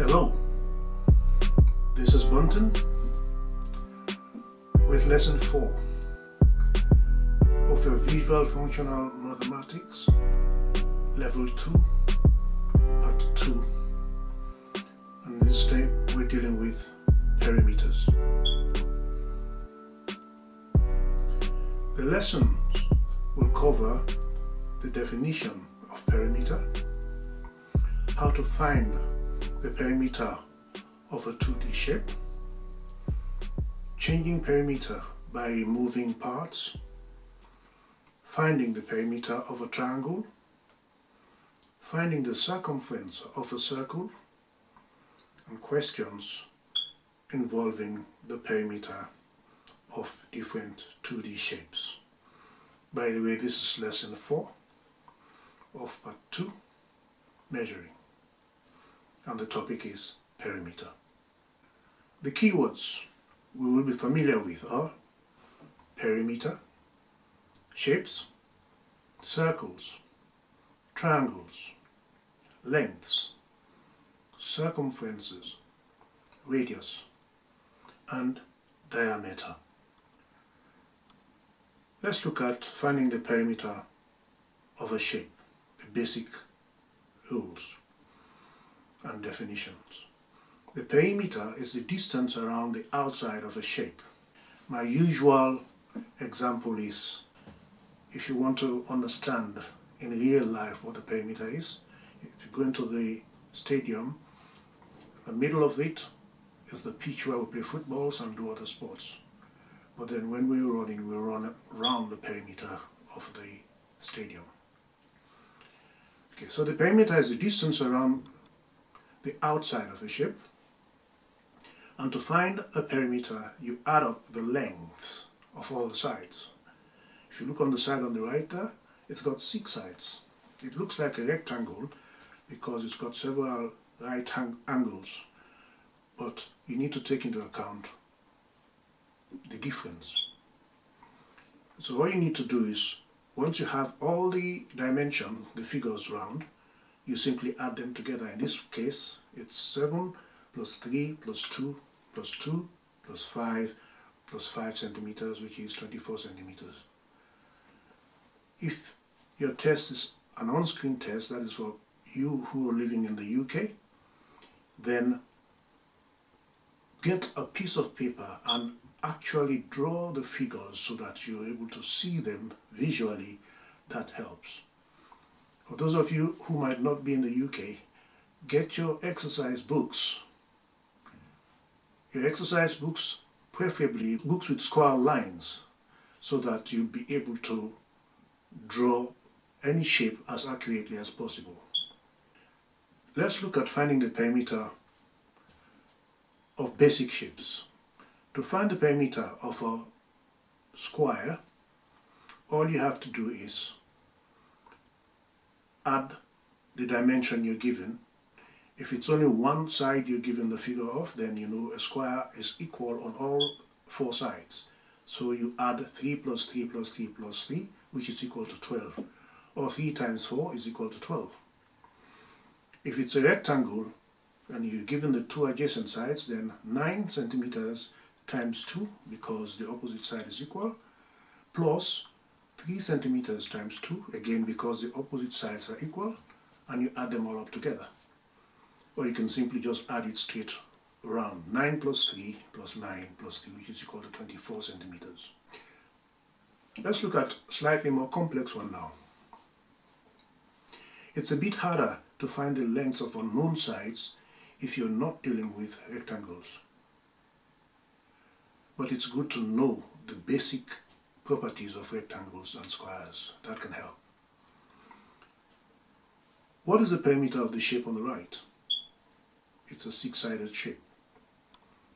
Hello, this is Bunton with lesson 4 of your Visual Functional Mathematics Level 2, Part 2. And this time we're dealing with perimeters. The lessons will cover the definition of perimeter, how to find the perimeter of a 2D shape, changing perimeter by removing parts, finding the perimeter of a triangle, finding the circumference of a circle, and questions involving the perimeter of different 2D shapes. By the way, this is lesson 4 of part 2, measuring, and the topic is perimeter. The keywords we will be familiar with are perimeter, shapes, circles, triangles, lengths, circumferences, radius, and diameter. Let's look at finding the perimeter of a shape, the basic rules and definitions. The perimeter is the distance around the outside of a shape. My usual example is, if you want to understand in real life what the perimeter is, if you go into the stadium, in the middle of it is the pitch where we play footballs and do other sports. But then when we're running, we run around the perimeter of the stadium. Okay, so the perimeter is the distance around the outside of a shape, and to find a perimeter you add up the lengths of all the sides. If you look on the side on the right there, it's got 6 sides. It looks like a rectangle because it's got several right angles, but you need to take into account the difference. So all you need to do is, once you have all the dimension, the figures round, you simply add them together. In this case, it's 7 plus 3 plus 2 plus 2 plus 5 plus 5 centimeters, which is 24 centimeters. If your test is an on-screen test, that is for you who are living in the UK, then get a piece of paper and actually draw the figures so that you're able to see them visually. That helps. For those of you who might not be in the UK, get your exercise books. Your exercise books, preferably books with square lines, so that you'll be able to draw any shape as accurately as possible. Let's look at finding the perimeter of basic shapes. To find the perimeter of a square, all you have to do is add the dimension you're given. If it's only one side you're given the figure of, then you know a square is equal on all 4 sides. So you add 3 plus 3 plus 3 plus 3, which is equal to 12. Or 3 times 4 is equal to 12. If it's a rectangle and you're given the 2 adjacent sides, then 9 centimeters times 2, because the opposite side is equal, plus 3 centimeters times 2, again because the opposite sides are equal, and you add them all up together. Or you can simply just add it straight around. 9 plus 3 plus 9 plus 3, which is equal to 24 centimeters. Let's look at a slightly more complex one now. It's a bit harder to find the lengths of unknown sides if you're not dealing with rectangles. But it's good to know the basic properties of rectangles and squares. That can help. What is the perimeter of the shape on the right? It's a 6-sided shape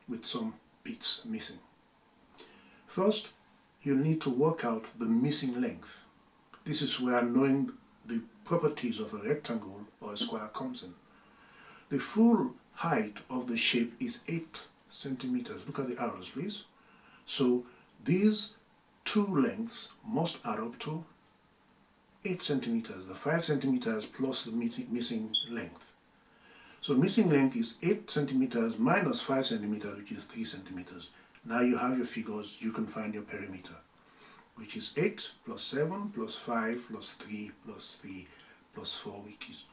with some bits missing. First, you need to work out the missing length. This is where knowing the properties of a rectangle or a square comes in. The full height of the shape is 8 centimeters. Look at the arrows, please. So these 2 lengths must add up to 8 centimeters, the 5 centimeters plus the missing length. So missing length is 8 centimeters minus 5 centimeters, which is 3 centimeters. Now you have your figures, you can find your perimeter, which is 8 plus 7 plus 5 plus 3 plus 3 plus 4,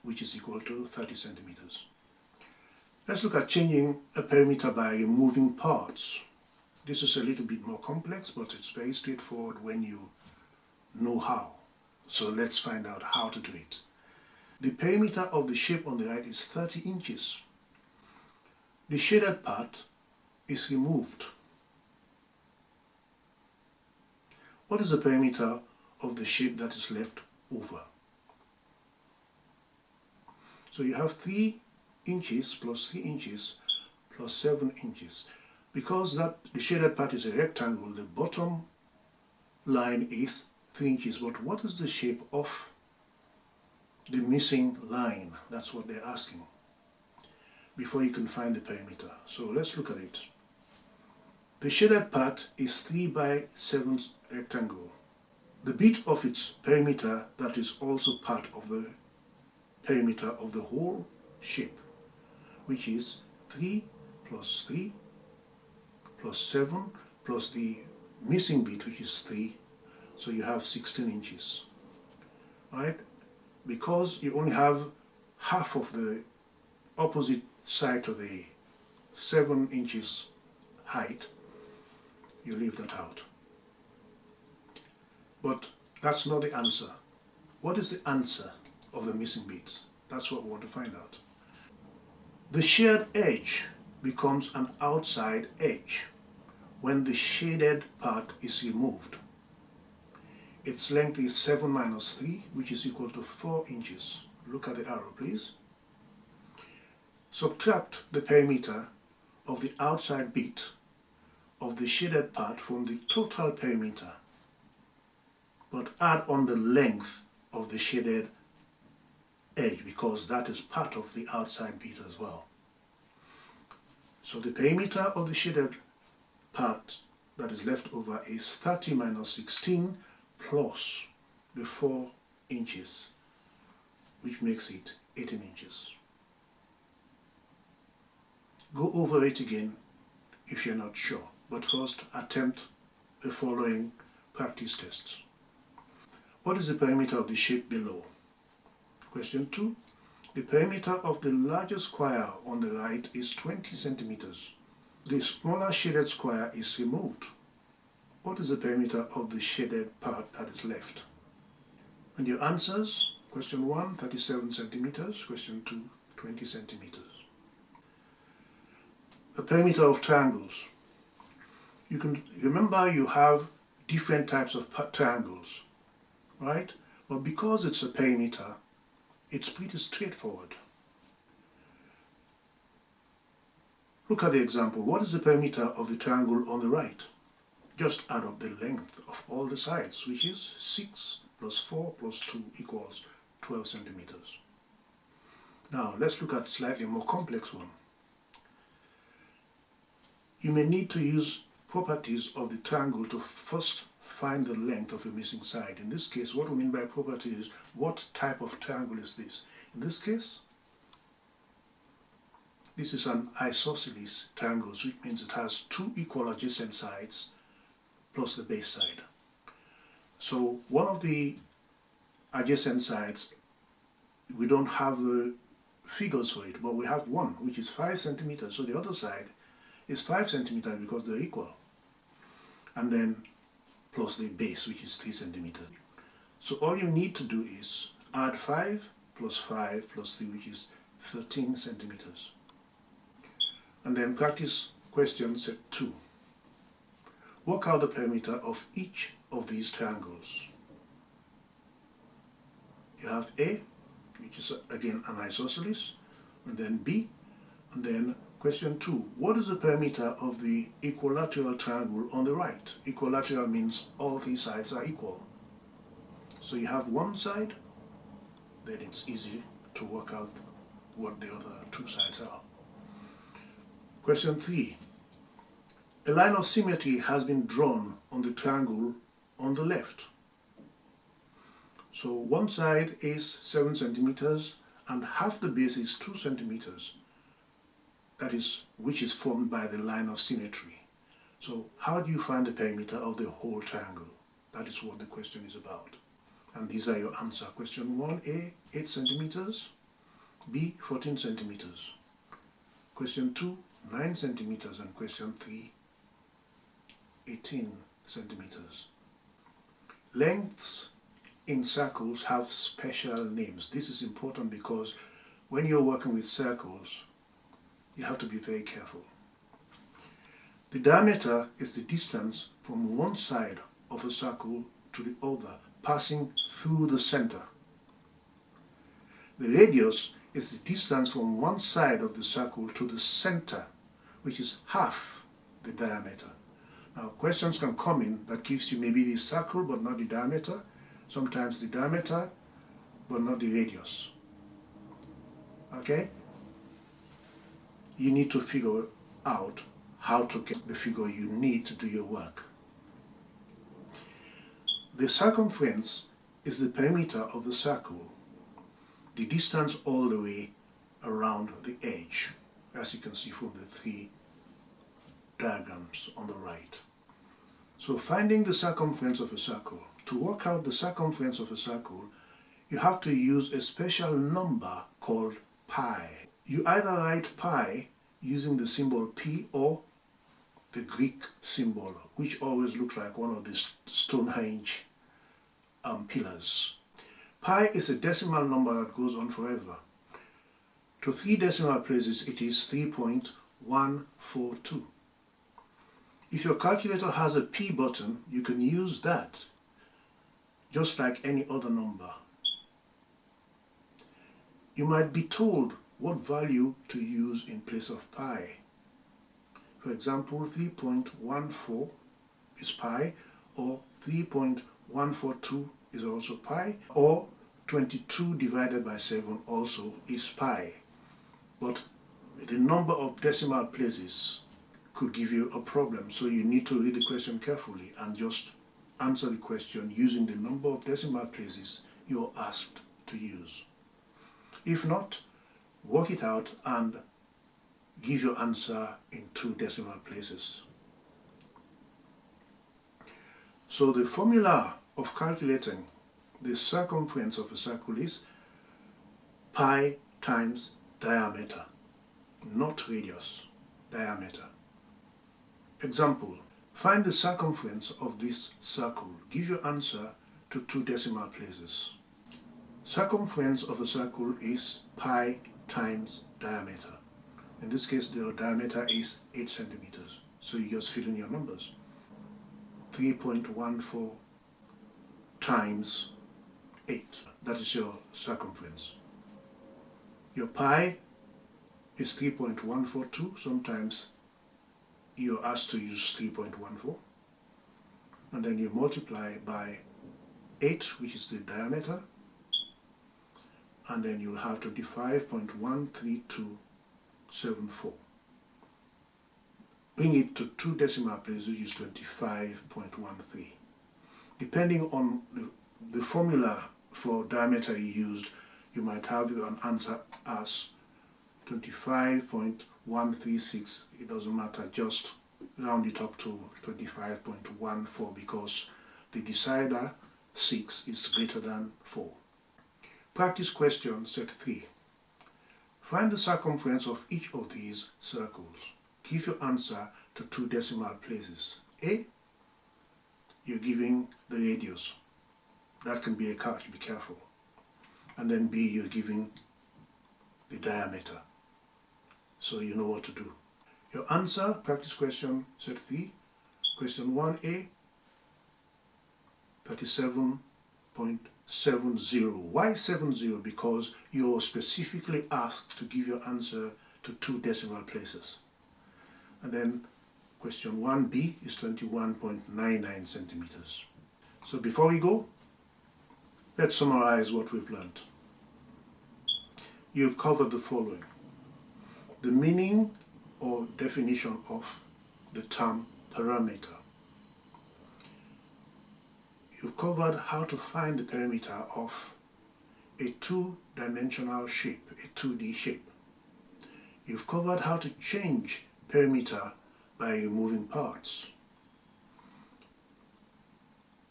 which is equal to 30 centimeters. Let's look at changing a perimeter by removing parts. This is a little bit more complex, but it's very straightforward when you know how. So let's find out how to do it. The perimeter of the shape on the right is 30 inches. The shaded part is removed. What is the perimeter of the shape that is left over? So you have 3 inches plus 3 inches plus 7 inches. Because the shaded part is a rectangle, the bottom line is 3 inches. But what is the shape of the missing line? That's what they're asking before you can find the perimeter. So let's look at it. The shaded part is 3 by 7 rectangle. The bit of its perimeter that is also part of the perimeter of the whole shape, which is 3 plus 3 plus 7 plus the missing bit, which is 3, so you have 16 inches. Right? Because you only have half of the opposite side to the 7 inches height, you leave that out. But that's not the answer. What is the answer of the missing bits? That's what we want to find out. The shared edge becomes an outside edge when the shaded part is removed. Its length is 7 minus 3, which is equal to 4 inches. Look at the arrow, please. Subtract the perimeter of the outside bit of the shaded part from the total perimeter, but add on the length of the shaded edge, because that is part of the outside bit as well. So the perimeter of the shaded part that is left over is 30 minus 16 plus the 4 inches, which makes it 18 inches. Go over it again if you're not sure, but first attempt the following practice tests. What is the perimeter of the shape below? Question 2. The perimeter of the largest square on the right is 20 centimeters. The smaller shaded square is removed. What is the perimeter of the shaded part that is left? And your answers: question 1, 37 centimeters, question 2, 20 centimeters. The perimeter of triangles. You can remember you have different types of triangles, right? But because it's a perimeter, it's pretty straightforward. Look at the example. What is the perimeter of the triangle on the right? Just add up the length of all the sides, which is 6 plus 4 plus 2 equals 12 centimeters. Now let's look at a slightly more complex one. You may need to use properties of the triangle to first find the length of a missing side. In this case, what we mean by property is what type of triangle is this? In this case, this is an isosceles triangle, which means it has 2 equal adjacent sides plus the base side. So one of the adjacent sides, we don't have the figures for it, but we have one, which is 5 centimeters. So the other side is 5 centimeters because they're equal. And then plus the base, which is 3 centimeters. So all you need to do is add 5 plus 5 plus 3, which is 13 centimeters. And then practice question set 2. Work out the perimeter of each of these triangles. You have A, which is again an isosceles, and then B, and then question 2. What is the perimeter of the equilateral triangle on the right? Equilateral means all 3 sides are equal. So you have one side, then it's easy to work out what the other 2 sides are. Question 3. A line of symmetry has been drawn on the triangle on the left. So one side is 7 centimeters and half the base is 2 centimeters, that is, which is formed by the line of symmetry. So how do you find the perimeter of the whole triangle? That is what the question is about. And these are your answers. Question 1A, 8 centimeters. B, 14 centimeters. Question 2, 9 centimeters. And question 3, 18 centimeters. Lengths in circles have special names. This is important because when you're working with circles, you have to be very careful. The diameter is the distance from one side of a circle to the other, passing through the center. The radius is the distance from one side of the circle to the center, which is half the diameter. Now, questions can come in that gives you maybe the circle but not the diameter, sometimes the diameter but not the radius. Okay? You need to figure out how to get the figure you need to do your work. The circumference is the perimeter of the circle, the distance all the way around the edge, as you can see from the 3 diagrams on the right. So finding the circumference of a circle. To work out the circumference of a circle, you have to use a special number called pi. You either write pi using the symbol P or the Greek symbol, which always looks like one of the Stonehenge pillars. Pi is a decimal number that goes on forever. To 3 decimal places, it is 3.142. If your calculator has a P button, you can use that, just like any other number. You might be told what value to use in place of pi. For example, 3.14 is pi, or 3.142 is also pi, or 22 divided by 7 also is pi. But the number of decimal places could give you a problem, so you need to read the question carefully and just answer the question using the number of decimal places you're asked to use. If not, work it out and give your answer in 2 decimal places. So the formula of calculating the circumference of a circle is pi times diameter, not radius, diameter. Example, find the circumference of this circle. Give your answer to 2 decimal places. Circumference of a circle is pi times diameter. In this case, the diameter is 8 centimeters. So you just fill in your numbers. 3.14 times 8. That is your circumference. Your pi is 3.142. Sometimes you're asked to use 3.14. And then you multiply by 8, which is the diameter. And then you'll have 25.13274. Bring it to 2 decimal places, which is 25.13. Depending on the formula for diameter you used, you might have an answer as 25.136. It doesn't matter, just round it up to 25.14 because the decider 6 is greater than 4. Practice question set 3. Find the circumference of each of these circles. Give your answer to 2 decimal places. A, you're giving the radius. That can be a catch, be careful. And then B, you're giving the diameter. So you know what to do. Your answer, practice question set 3. Question 1A, 37.70. Why 70? Because you're specifically asked to give your answer to 2 decimal places. And then question 1B is 21.99 centimeters. So before we go, let's summarize what we've learned. You've covered the following: the meaning or definition of the term perimeter. You've covered how to find the perimeter of a two-dimensional shape, a 2D shape. You've covered how to change perimeter by removing parts,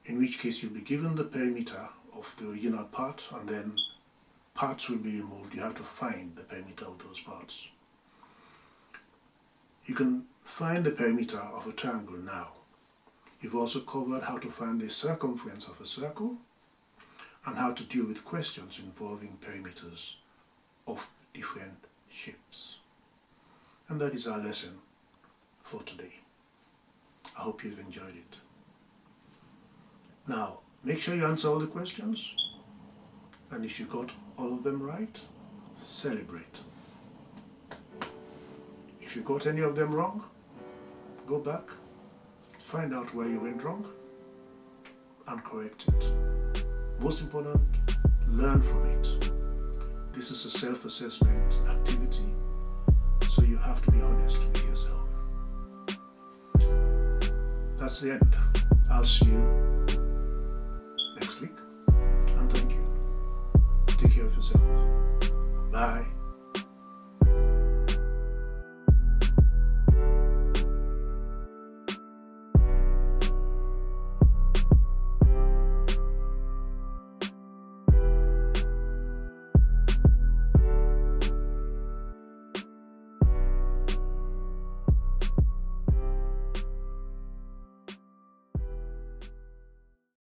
in which case you'll be given the perimeter of the original part, and then parts will be removed. You have to find the perimeter of those parts. You can find the perimeter of a triangle now. You've also covered how to find the circumference of a circle and how to deal with questions involving perimeters of different shapes. And that is our lesson for today. I hope you've enjoyed it. Now, make sure you answer all the questions, and if you got all of them right, celebrate. If you got any of them wrong, go back, find out where you went wrong, and correct it. Most important, learn from it. This is a self-assessment activity, so you have to be honest with yourself. That's the end. I'll see you next week, and thank you. Take care of yourself. Bye.